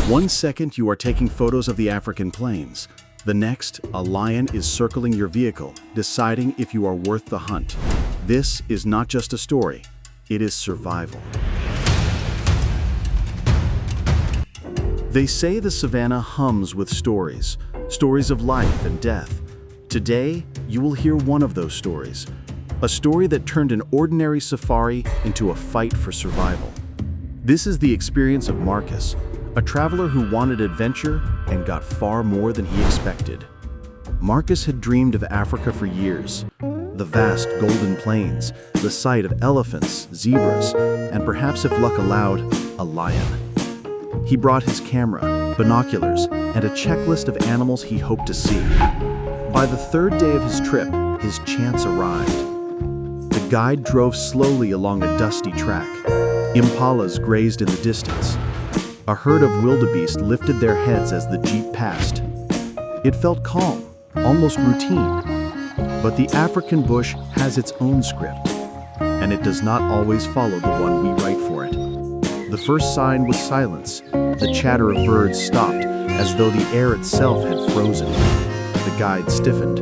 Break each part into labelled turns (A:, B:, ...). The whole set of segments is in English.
A: One second you are taking photos of the African plains. The next, a lion is circling your vehicle, deciding if you are worth the hunt. This is not just a story, it is survival. They say the savanna hums with stories of life and death. Today, you will hear one of those stories. A story that turned an ordinary safari into a fight for survival. This is the experience of Marcus, a traveler who wanted adventure and got far more than he expected. Marcus had dreamed of Africa for years. The vast golden plains, the sight of elephants, zebras, and perhaps if luck allowed, a lion. He brought his camera, binoculars, and a checklist of animals he hoped to see. By the third day of his trip, his chance arrived. The guide drove slowly along a dusty track. Impalas grazed in the distance. A herd of wildebeest lifted their heads as the jeep passed. It felt calm, almost routine. But the African bush has its own script, and it does not always follow the one we write for it. The first sign was silence. The chatter of birds stopped, as though the air itself had frozen. The guide stiffened.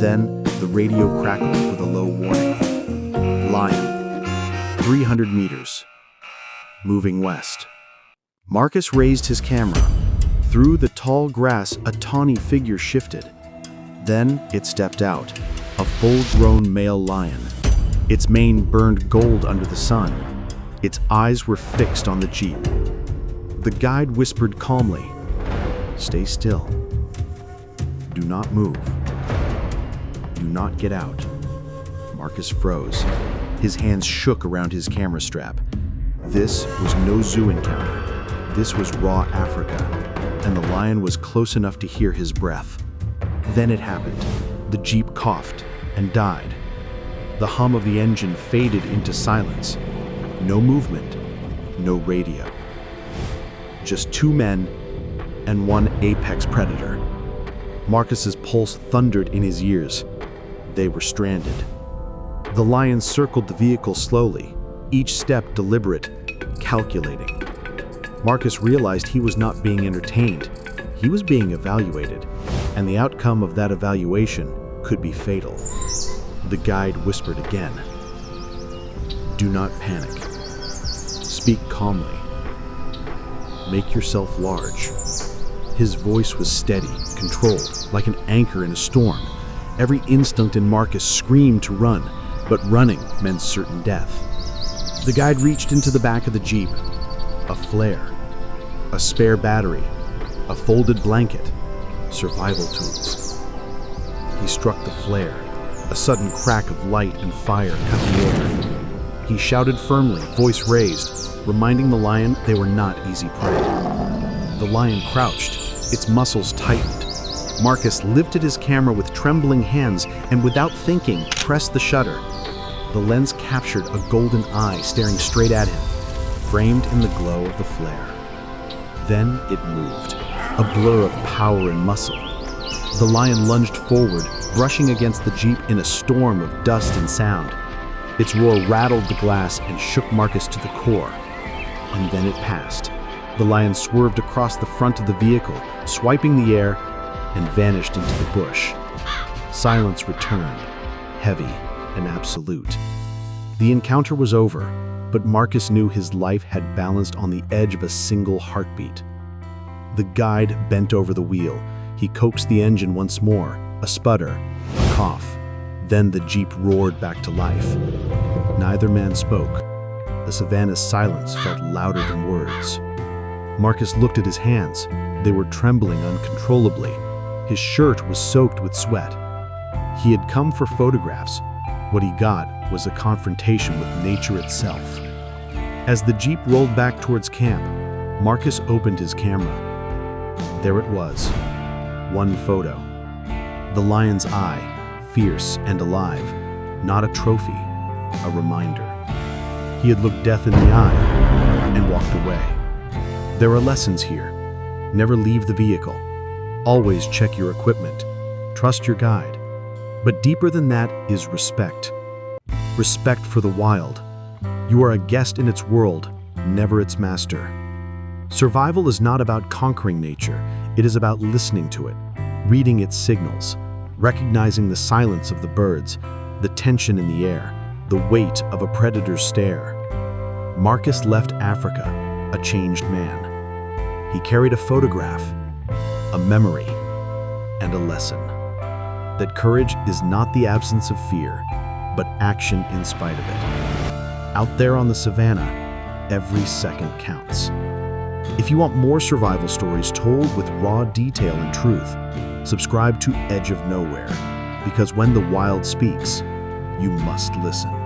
A: Then, the radio crackled with a low warning. Lion. 300 meters. Moving west. Marcus raised his camera. Through the tall grass, a tawny figure shifted. Then it stepped out, a full-grown male lion. Its mane burned gold under the sun. Its eyes were fixed on the jeep. The guide whispered calmly, "Stay still. Do not move. Do not get out." Marcus froze. His hands shook around his camera strap. This was no zoo encounter. This was raw Africa, and the lion was close enough to hear his breath. Then it happened. The jeep coughed and died. The hum of the engine faded into silence. No movement, no radio. Just two men and one apex predator. Marcus's pulse thundered in his ears. They were stranded. The lion circled the vehicle slowly, each step deliberate, calculating. Marcus realized he was not being entertained. He was being evaluated, and the outcome of that evaluation could be fatal. The guide whispered again, "Do not panic. Speak calmly. Make yourself large." His voice was steady, controlled, like an anchor in a storm. Every instinct in Marcus screamed to run, but running meant certain death. The guide reached into the back of the jeep. A flare, a spare battery, a folded blanket, survival tools. He struck the flare. A sudden crack of light and fire cut the air. He shouted firmly, voice raised, reminding the lion they were not easy prey. The lion crouched, its muscles tightened. Marcus lifted his camera with trembling hands and without thinking, pressed the shutter. The lens captured a golden eye staring straight at him, framed in the glow of the flare. Then it moved, a blur of power and muscle. The lion lunged forward, brushing against the jeep in a storm of dust and sound. Its roar rattled the glass and shook Marcus to the core. And then it passed. The lion swerved across the front of the vehicle, swiping the air, and vanished into the bush. Silence returned, heavy and absolute. The encounter was over, but Marcus knew his life had balanced on the edge of a single heartbeat. The guide bent over the wheel. He coaxed the engine once more, a sputter, a cough. Then the jeep roared back to life. Neither man spoke. The savanna's silence felt louder than words. Marcus looked at his hands. They were trembling uncontrollably. His shirt was soaked with sweat. He had come for photographs. What he got was a confrontation with nature itself. As the jeep rolled back towards camp, Marcus opened his camera. There it was, one photo. The lion's eye, fierce and alive, not a trophy, a reminder. He had looked death in the eye and walked away. There are lessons here. Never leave the vehicle. Always check your equipment. Trust your guide. But deeper than that is respect. Respect for the wild. You are a guest in its world, never its master. Survival is not about conquering nature. It is about listening to it, reading its signals, recognizing the silence of the birds, the tension in the air, the weight of a predator's stare. Marcus left Africa, a changed man. He carried a photograph, a memory, and a lesson. That courage is not the absence of fear, but action in spite of it. Out there on the savanna, every second counts. If you want more survival stories told with raw detail and truth, subscribe to Edge of Nowhere, because when the wild speaks, you must listen.